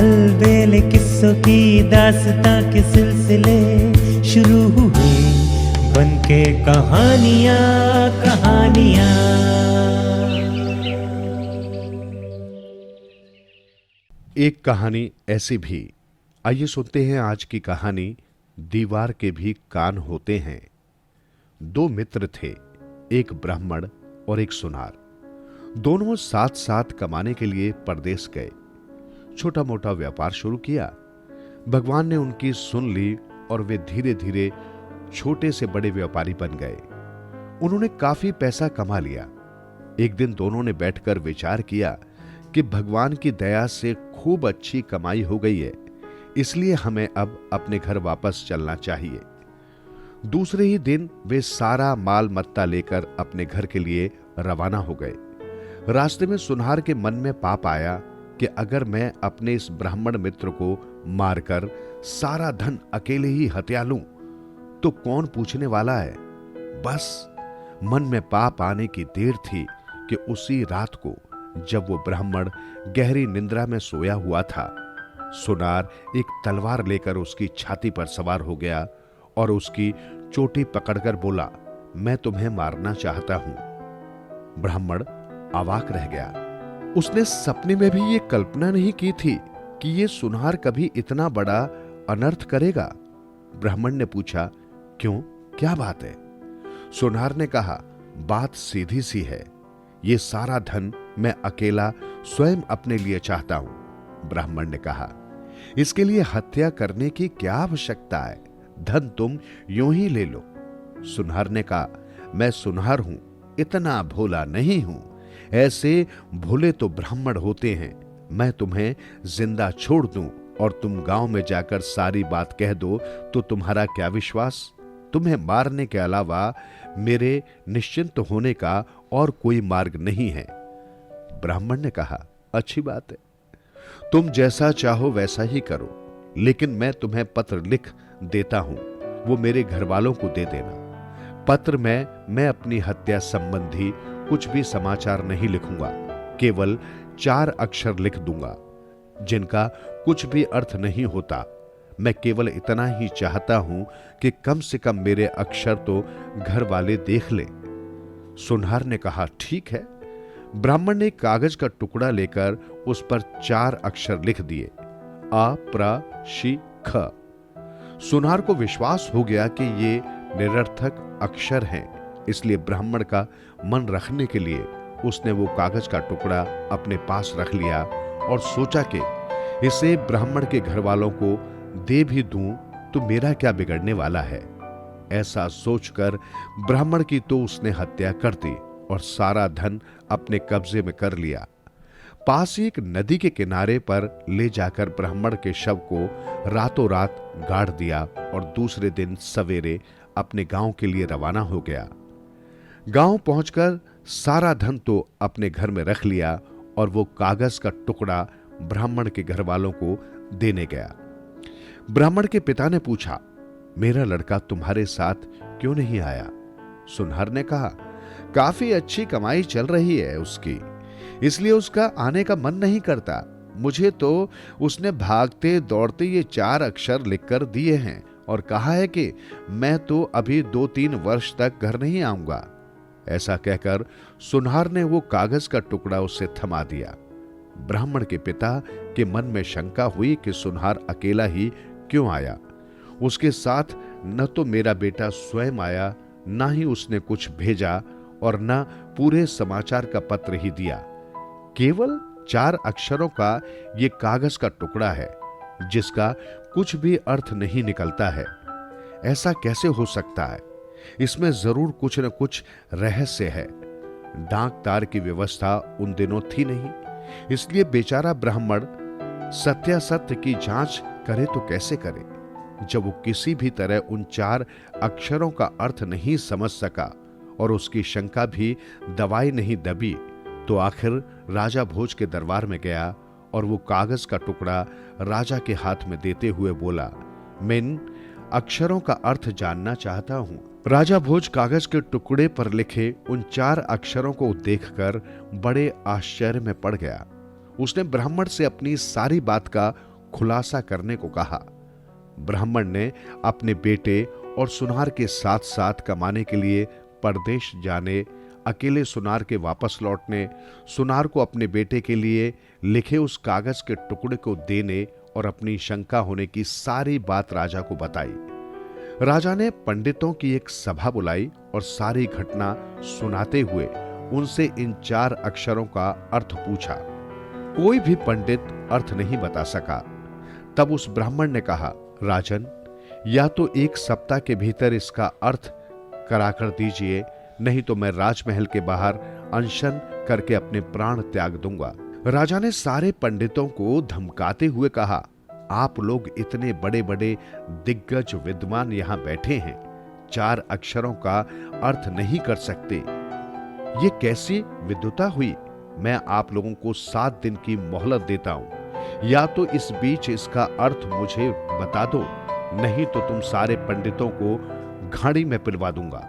अलबेले किस्सों की दास्तां के सिलसिले शुरू हुए, बनके कहानियां कहानियां। एक कहानी ऐसी भी। आइए सुनते हैं आज की कहानी, दीवार के भी कान होते हैं। दो मित्र थे, एक ब्राह्मण और एक सुनार। दोनों साथ साथ कमाने के लिए परदेश गए। छोटा मोटा व्यापार शुरू किया। भगवान ने उनकी सुन ली और वे धीरे धीरे छोटे से बड़े व्यापारी बन गए। उन्होंने काफी पैसा कमा लिया। एक दिन दोनों ने बैठकर विचार किया कि भगवान की दया से खूब अच्छी कमाई हो गई है, इसलिए हमें अब अपने घर वापस चलना चाहिए। दूसरे ही दिन वे सारा माल मत्ता लेकर अपने घर के लिए रवाना हो गए। रास्ते में सुनार के मन में पाप आया कि अगर मैं अपने इस ब्राह्मण मित्र को मारकर सारा धन अकेले ही हत्या लूं तो कौन पूछने वाला है। बस मन में पाप आने की देर थी कि उसी रात को जब वो ब्राह्मण गहरी निंद्रा में सोया हुआ था, सुनार एक तलवार लेकर उसकी छाती पर सवार हो गया और उसकी चोटी पकड़कर बोला, मैं तुम्हें मारना चाहता हूं। ब्राह्मण अवाक रह गया। उसने सपने में भी ये कल्पना नहीं की थी कि ये सुनार कभी इतना बड़ा अनर्थ करेगा। ब्राह्मण ने पूछा, क्यों, क्या बात है? सुनार ने कहा, बात सीधी सी है, ये सारा धन मैं अकेला स्वयं अपने लिए चाहता हूं। ब्राह्मण ने कहा, इसके लिए हत्या करने की क्या आवश्यकता है? धन तुम यूं ही ले लो। सुनार ने कहा, मैं सुनार हूं, इतना भोला नहीं हूं। ऐसे भोले तो ब्राह्मण होते हैं। मैं तुम्हें जिंदा छोड़ दूं और तुम गांव में जाकर सारी बात कह दो तो तुम्हारा क्या विश्वास? तुम्हें मारने के अलावा मेरे निश्चिंत होने का और कोई मार्ग नहीं है। ब्राह्मण ने कहा, अच्छी बात है, तुम जैसा चाहो वैसा ही करो, लेकिन मैं तुम्हें पत्र लिख देता हूं, वो मेरे घर वालों को दे देना। पत्र में मैं अपनी हत्या संबंधी कुछ भी समाचार नहीं लिखूंगा, केवल 4 अक्षर लिख दूंगा जिनका कुछ भी अर्थ नहीं होता। मैं केवल इतना ही चाहता हूं कि कम से कम मेरे अक्षर तो घर वाले देख लें। सुनार ने कहा, ठीक है। ब्राह्मण ने कागज का टुकड़ा लेकर उस पर 4 अक्षर लिख दिए, आ प्र शी ख। सुनार को विश्वास हो गया कि ये निरर्थक अक्षर हैं, इसलिए ब्राह्मण का मन रखने के लिए उसने वो कागज का टुकड़ा अपने पास रख लिया और सोचा कि इसे ब्राह्मण के घर वालों को दे भी दूं तो मेरा क्या बिगड़ने वाला है। ऐसा सोचकर ब्राह्मण की तो उसने हत्या कर दी और सारा धन अपने कब्जे में कर लिया। पास ही एक नदी के किनारे पर ले जाकर ब्राह्मण के शव को रातों रात गाड़ दिया और दूसरे दिन सवेरे अपने गांव के लिए रवाना हो गया। गांव पहुंचकर सारा धन तो अपने घर में रख लिया और वो कागज का टुकड़ा ब्राह्मण के घर वालों को देने गया। ब्राह्मण के पिता ने पूछा, मेरा लड़का तुम्हारे साथ क्यों नहीं आया? सुनार ने कहा, काफी अच्छी कमाई चल रही है उसकी, इसलिए उसका आने का मन नहीं करता। मुझे तो उसने भागते दौड़ते ये 4 अक्षर लिखकर दिए हैं और कहा है कि मैं तो अभी 2-3 वर्ष तक घर नहीं आऊंगा। ऐसा कहकर सुनार ने वो कागज का टुकड़ा उससे थमा दिया। ब्राह्मण के पिता के मन में शंका हुई कि सुनार अकेला ही क्यों आया। उसके साथ न तो मेरा बेटा स्वयं आया, ना ही उसने कुछ भेजा और न पूरे समाचार का पत्र ही दिया। केवल 4 अक्षरों का ये कागज का टुकड़ा है जिसका कुछ भी अर्थ नहीं निकलता है। ऐसा कैसे हो सकता है? इसमें जरूर कुछ न कुछ रहस्य है। डाक तार की व्यवस्था उन दिनों थी नहीं, इसलिए बेचारा ब्राह्मण सत्यासत्य की जांच करे तो कैसे करे। जब वो किसी भी तरह उन 4 अक्षरों का अर्थ नहीं समझ सका और उसकी शंका भी दवाई नहीं दबी, तो आखिर राजा भोज के दरबार में गया और वो कागज का टुकड़ा राजा के हाथ में देते हुए बोला, मैं इन अक्षरों का अर्थ जानना चाहता हूं। राजा भोज कागज के टुकड़े पर लिखे उन 4 अक्षरों को देखकर बड़े आश्चर्य में पड़ गया। उसने ब्राह्मण से अपनी सारी बात का खुलासा करने को कहा। ब्राह्मण ने अपने बेटे और सुनार के साथ साथ कमाने के लिए परदेश जाने, अकेले सुनार के वापस लौटने, सुनार को अपने बेटे के लिए लिखे उस कागज के टुकड़े को देने और अपनी शंका होने की सारी बात राजा को बताई। राजा ने पंडितों की एक सभा बुलाई और सारी घटना सुनाते हुए उनसे इन 4 अक्षरों का अर्थ पूछा। कोई भी पंडित अर्थ नहीं बता सका। तब उस ब्राह्मण ने कहा, राजन, या तो 1 सप्ताह के भीतर इसका अर्थ कराकर दीजिए, नहीं तो मैं राजमहल के बाहर अनशन करके अपने प्राण त्याग दूंगा। राजा ने सारे पंडितों को धमकाते हुए कहा, आप लोग इतने बड़े बड़े दिग्गज विद्वान यहां बैठे हैं, 4 अक्षरों का अर्थ नहीं कर सकते। ये कैसी विद्वता हुई? मैं आप लोगों को 7 दिन की मोहलत देता हूं, या तो इस बीच इसका अर्थ मुझे बता दो, नहीं तो तुम सारे पंडितों को घाड़ी में पिलवा दूंगा।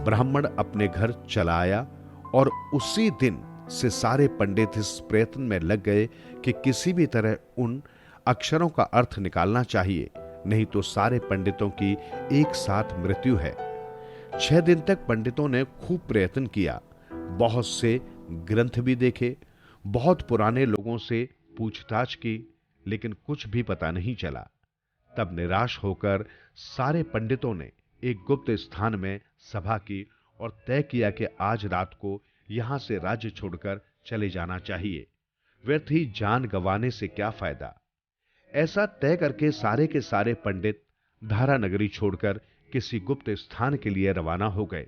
ब्राह्मण अपने घर चला आया और उसी दिन से सारे पंडित इस प्रयत्न में लग गए कि किसी भी तरह उन अक्षरों का अर्थ निकालना चाहिए, नहीं तो सारे पंडितों की एक साथ मृत्यु है। 6 दिन तक पंडितों ने खूब प्रयत्न किया, बहुत से ग्रंथ भी देखे, बहुत पुराने लोगों से पूछताछ की, लेकिन कुछ भी पता नहीं चला। तब निराश होकर सारे पंडितों ने एक गुप्त स्थान में सभा की और तय किया कि आज रात को यहां से राज्य छोड़कर चले जाना चाहिए, व्यर्थ ही जान गंवाने से क्या फायदा। ऐसा तय करके सारे के सारे पंडित धारा नगरी छोड़कर किसी गुप्त स्थान के लिए रवाना हो गए।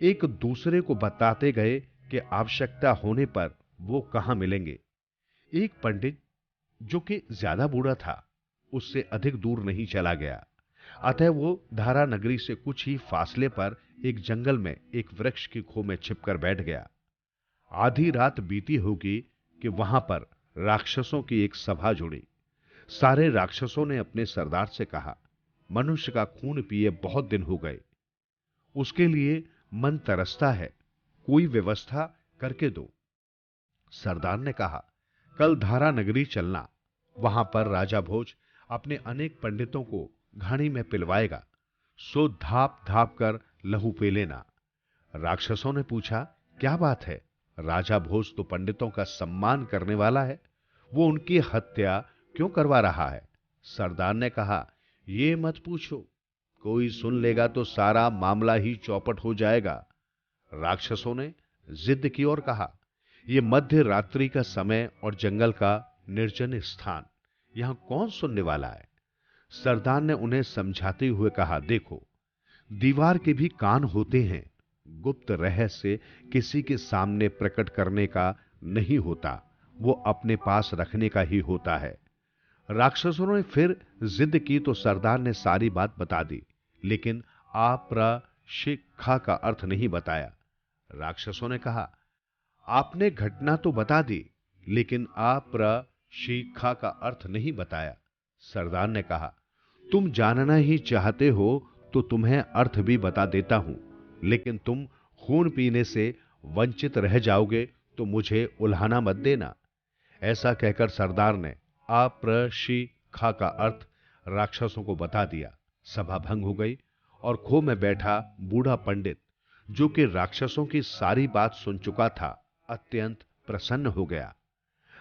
एक दूसरे को बताते गए कि आवश्यकता होने पर वो कहां मिलेंगे। एक पंडित जो कि ज्यादा बूढ़ा था, उससे अधिक दूर नहीं चला गया, अतः वो धारा नगरी से कुछ ही फासले पर एक जंगल में एक वृक्ष की खो में छिपकर बैठ गया। आधी रात बीती होगी कि वहां पर राक्षसों की एक सभा जुड़ी। सारे राक्षसों ने अपने सरदार से कहा, मनुष्य का खून पिए बहुत दिन हो गए, उसके लिए मन तरसता है, कोई व्यवस्था करके दो। सरदार ने कहा, कल धारा नगरी चलना, वहां पर राजा भोज अपने अनेक पंडितों को घाणी में पिलवाएगा, सो धाप धाप कर लहू पी लेना। राक्षसों ने पूछा, क्या बात है? राजा भोज तो पंडितों का सम्मान करने वाला है, वो उनकी हत्या क्यों करवा रहा है? सरदार ने कहा, ये मत पूछो, कोई सुन लेगा तो सारा मामला ही चौपट हो जाएगा। राक्षसों ने जिद की और कहा, यह मध्य रात्रि का समय और जंगल का निर्जन स्थान, यहां कौन सुनने वाला है? सरदार ने उन्हें समझाते हुए कहा, देखो, दीवार के भी कान होते हैं, गुप्त रहस्य किसी के सामने प्रकट करने का नहीं होता, वो अपने पास रखने का ही होता है। राक्षसों ने फिर जिद की तो सरदार ने सारी बात बता दी, लेकिन आप्रशिखा का अर्थ नहीं बताया। राक्षसों ने कहा, आपने घटना तो बता दी, लेकिन आप्रशिखा का अर्थ नहीं बताया। सरदार ने कहा, तुम जानना ही चाहते हो तो तुम्हें अर्थ भी बता देता हूं, लेकिन तुम खून पीने से वंचित रह जाओगे तो मुझे उल्हाना मत देना। ऐसा कहकर सरदार ने आप्रशिखा का अर्थ राक्षसों को बता दिया। सभा भंग हो गई और खो में बैठा बूढ़ा पंडित, जो कि राक्षसों की सारी बात सुन चुका था, अत्यंत प्रसन्न हो गया।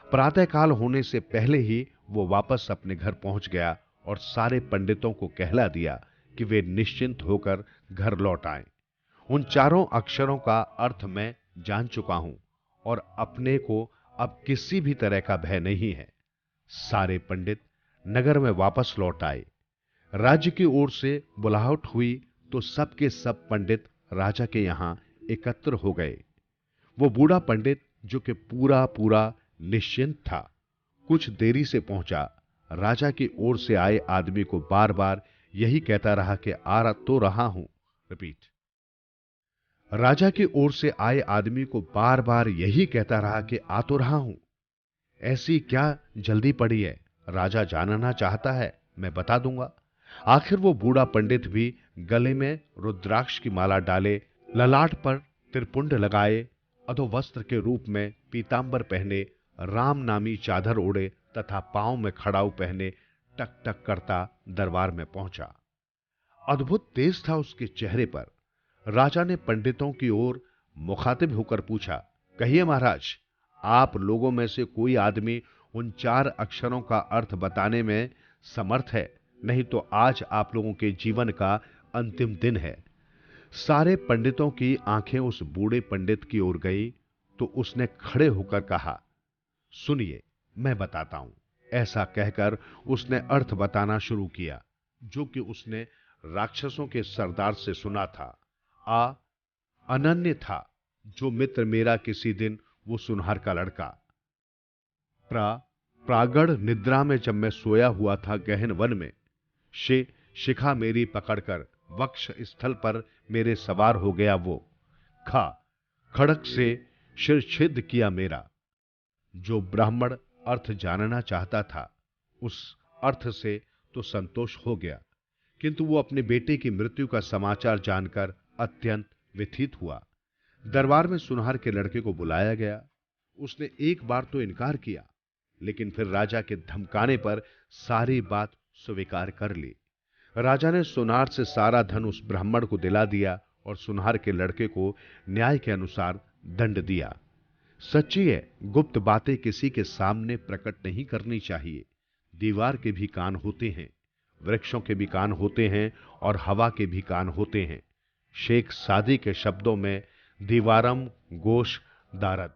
प्रातःकाल होने से पहले ही वो वापस अपने घर पहुंच गया और सारे पंडितों को कहला दिया कि वे निश्चिंत होकर घर लौट आएं। उन 4 अक्षरों का अर्थ मैं जान चुका हूं और अपने को अब किसी भी तरह का भय नहीं है। सारे पंडित नगर में वापस लौट आए। राज्य की ओर से बुलाहट हुई तो सबके सब पंडित राजा के यहां एकत्र हो गए। वो बूढ़ा पंडित, जो कि पूरा पूरा निश्चिंत था, कुछ देरी से पहुंचा। राजा की ओर से आए आदमी को बार बार यही कहता रहा कि आ तो रहा हूं। रिपीट। राजा की ओर से आए आदमी को बार बार यही कहता रहा कि आ तो रहा हूं। ऐसी क्या जल्दी पड़ी है? राजा जानना चाहता है, मैं बता दूंगा। आखिर वो बूढ़ा पंडित भी गले में रुद्राक्ष की माला डाले, ललाट पर त्रिपुंड लगाए, अधोवस्त्र के रूप में पीतांबर पहने, राम नामी चादर ओढ़े तथा पांव में खड़ाऊ पहने टक टक करता दरबार में पहुंचा। अद्भुत तेज था उसके चेहरे पर। राजा ने पंडितों की ओर मुखातिब होकर पूछा, कहिए महाराज, आप लोगों में से कोई आदमी उन 4 अक्षरों का अर्थ बताने में समर्थ है? नहीं तो आज आप लोगों के जीवन का अंतिम दिन है। सारे पंडितों की आंखें उस बूढ़े पंडित की ओर गई तो उसने खड़े होकर कहा, सुनिए, मैं बताता हूं। ऐसा कहकर उसने अर्थ बताना शुरू किया, जो कि उसने राक्षसों के सरदार से सुना था। अनन्य था जो मित्र मेरा किसी दिन वो सुनहर का लड़का। प्रागड़ निद्रा में जब मैं सोया हुआ था गहन वन में, शिखा मेरी पकड़कर वक्ष स्थल पर मेरे सवार हो गया। वो खड़क से शिरच्छेद किया मेरा। जो ब्राह्मण अर्थ जानना चाहता था उस अर्थ से तो संतोष हो गया, किंतु वो अपने बेटे की मृत्यु का समाचार जानकर अत्यंत व्यथित हुआ। दरबार में सुनहर के लड़के को बुलाया गया। उसने एक बार तो इनकार किया, लेकिन फिर राजा के धमकाने पर सारी बात स्वीकार कर ली। राजा ने सुनार से सारा धन उस ब्राह्मण को दिला दिया और सुनार के लड़के को न्याय के अनुसार दंड दिया। सच्ची है, गुप्त बातें किसी के सामने प्रकट नहीं करनी चाहिए। दीवार के भी कान होते हैं, वृक्षों के भी कान होते हैं और हवा के भी कान होते हैं। शेख सादी के शब्दों में दीवारम गोश दारद।